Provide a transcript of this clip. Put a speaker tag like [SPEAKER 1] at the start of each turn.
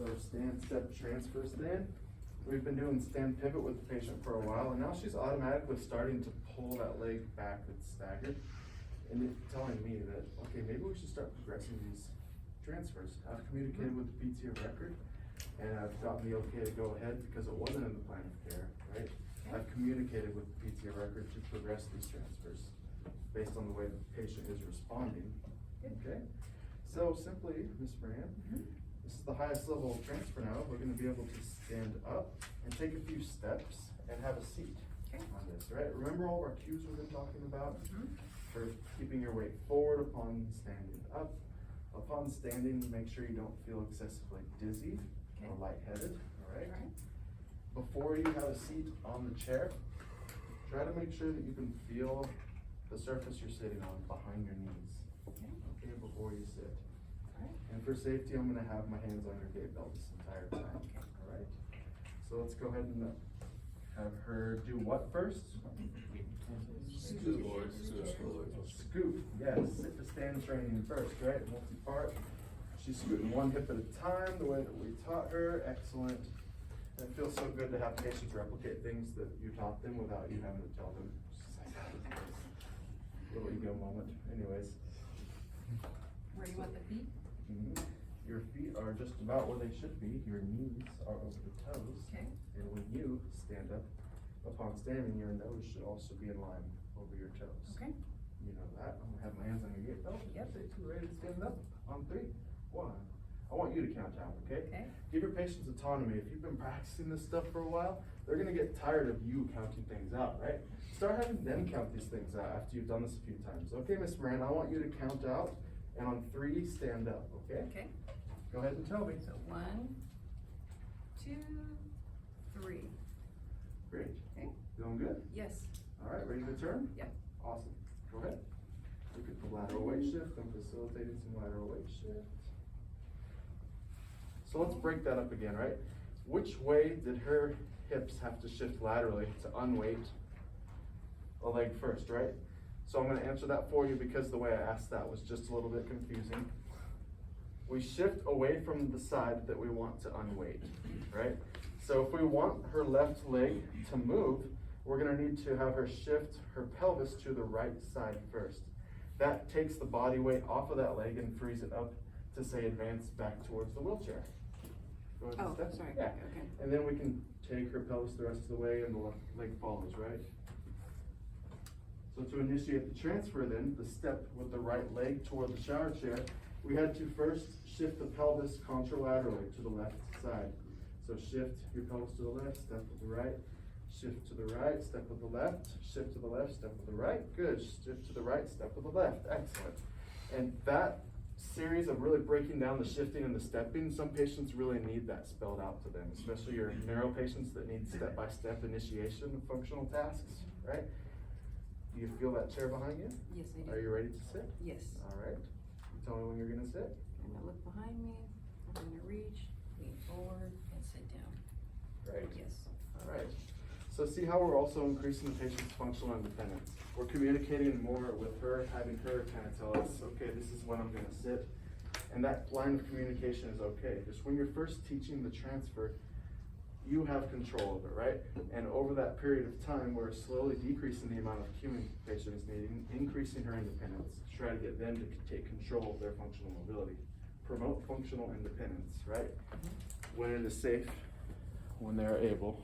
[SPEAKER 1] our stand step transfer stand. We've been doing stand pivot with the patient for a while, and now she's automatically starting to pull that leg back that's staggered. And it's telling me that, okay, maybe we should start progressing these transfers. I've communicated with the PT of record, and I've gotten the okay to go ahead because it wasn't in the plan of care, right? I've communicated with the PT of record to progress these transfers based on the way the patient is responding. Okay? So simply, Ms. Moran, this is the highest level of transfer now. We're gonna be able to stand up and take a few steps and have a seat on this, right? Remember all of our cues we've been talking about? For keeping your weight forward upon standing up. Upon standing, make sure you don't feel excessively dizzy or lightheaded, all right? Before you have a seat on the chair, try to make sure that you can feel the surface you're sitting on behind your knees, okay, before you sit. And for safety, I'm gonna have my hands on your gait belt this entire time, all right? So let's go ahead and have her do what first? Scoot, yes, sit to stand training first, right? Multi-part. She's scooting one hip at a time, the way that we taught her, excellent. And it feels so good to have patients replicate things that you taught them without you having to tell them. Little ego moment, anyways.
[SPEAKER 2] Where do you want the feet?
[SPEAKER 1] Your feet are just about where they should be. Your knees are over the toes.
[SPEAKER 2] Okay.
[SPEAKER 1] And when you stand up, upon standing, your nose should also be in line over your toes.
[SPEAKER 2] Okay.
[SPEAKER 1] You know that. I'm gonna have my hands on your gait belt.
[SPEAKER 2] Yep.
[SPEAKER 1] Say two, ready to stand up. On 3, 1. I want you to count down, okay?
[SPEAKER 2] Okay.
[SPEAKER 1] Give your patients autonomy. If you've been practicing this stuff for a while, they're gonna get tired of you counting things out, right? Start having them count these things out after you've done this a few times. Okay, Miss Moran, I want you to count out, and on 3, stand up, okay?
[SPEAKER 2] Okay.
[SPEAKER 1] Go ahead and tell me.
[SPEAKER 2] So 1, 2, 3.
[SPEAKER 1] Great.
[SPEAKER 2] Okay.
[SPEAKER 1] Feeling good?
[SPEAKER 2] Yes.
[SPEAKER 1] All right, ready to turn?
[SPEAKER 2] Yep.
[SPEAKER 1] Awesome. Go ahead. Look at the lateral weight shift. I'm facilitating some lateral weight shift. So let's break that up again, right? Which way did her hips have to shift laterally to unweight a leg first, right? So I'm gonna answer that for you because the way I asked that was just a little bit confusing. We shift away from the side that we want to unweight, right? So if we want her left leg to move, we're gonna need to have her shift her pelvis to the right side first. That takes the body weight off of that leg and frees it up to say advance back towards the wheelchair. Go ahead and
[SPEAKER 2] Oh,
[SPEAKER 1] step.
[SPEAKER 2] sorry.
[SPEAKER 1] Yeah.
[SPEAKER 2] Okay.
[SPEAKER 1] And then we can take her pelvis the rest of the way and the left leg follows, right? So to initiate the transfer then, the step with the right leg toward the shower chair, we had to first shift the pelvis contralaterally to the left side. So shift your pelvis to the left, step with the right, shift to the right, step with the left, shift to the left, step with the right. Good, shift to the right, step with the left, excellent. And that series of really breaking down the shifting and the stepping, some patients really need that spelled out to them, especially your neuro patients that need step-by-step initiation of functional tasks, right? Do you feel that chair behind you?
[SPEAKER 2] Yes, I do.
[SPEAKER 1] Are you ready to sit?
[SPEAKER 2] Yes.
[SPEAKER 1] All right. You tell me when you're gonna sit.
[SPEAKER 2] I'm gonna look behind me. I'm gonna reach, lean forward, and sit down.
[SPEAKER 1] Great.
[SPEAKER 2] Yes.
[SPEAKER 1] All right. So see how we're also increasing the patient's functional independence. We're communicating more with her, having her kind of tell us, okay, this is when I'm gonna sit. And that line of communication is okay. Just when you're first teaching the transfer, you have control of it, right? And over that period of time, we're slowly decreasing the amount of cueing the patient is needing, increasing her independence, to try to get them to take control of their functional mobility. Promote functional independence, right? When it is safe, when they're able,